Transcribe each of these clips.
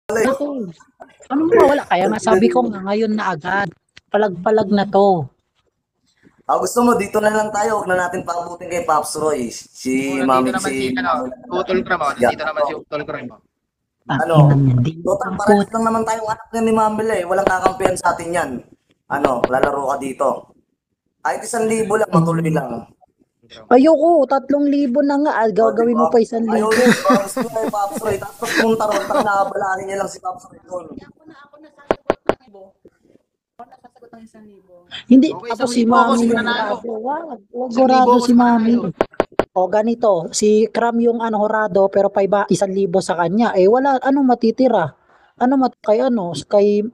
Naku, anong mawawala? Kaya nga sabi ko nga ngayon na agad. Palag-palag na 'to. Gusto mo dito na lang tayo, 'wag na natin paabutin kay Pops Roy. Si Nandito Mami naman si, Mami Utol Kram, yeah, nandito naman si Utol Kram. ano, Tangina niyan, di total ang parehas put lang naman tayong anak niya ni Mamel eh. Walang kakampihan sa atin 'yan. Lalaro ka dito. Kahit 1,000 lang, matuloy hmm. lang. Ayoko, 3,000 na nga, Di gagawin ba? mo pa Ayaw 1,000. niya, di ba? Gusto niya kay Pops Roy. Tapos pag pumunta ron, naabalahin niya lang si Pops Roy doon. Ako na sasagot ng 1,000. Hindi, Okay, tapos isang si libo ako, Mami sige yung nanalo. horado. Wag Isang libo horado ako si sa Mami. mananalo. O ganito, si Kram yung horado pero pa iba 1,000 sa kanya. Eh wala, anong matitira? Kay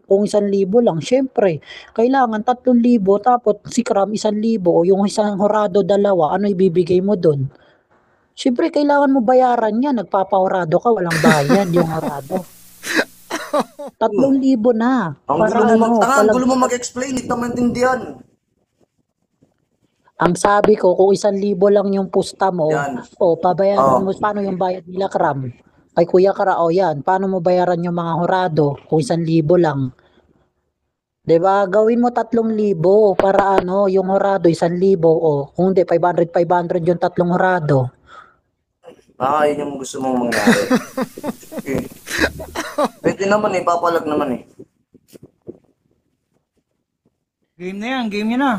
kung 1,000 lang, syempre, kailangan 3,000 tapos si Kram 1,000 o yung isang horado dalawa, ano ibibigay mo doon? Syempre, kailangan mo bayaran yan. Nagpapahorado ka, walang bayad yung horado. 3,000 na. Ang Para gulo mo ang palag gulo mo mag-explain, hindi ka maintindihan. ang sabi ko, kung 1,000 lang yung pusta mo, Yan. pabayaran mo, Oh. paano yung bayad nila, Kram? Kay Kuya Kara, yan, paano mo bayaran yung mga horado kung 1,000 lang? 'Di ba? Gawin mo 3,000 para yung horado 1,000 kung hindi 500 yung tatlong horado. Yun yung gusto mong mangyari. Okay. Pwede naman eh, papalag naman eh. Game na yan, game niya na.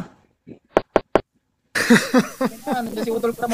Nandiyan si Utol Kram.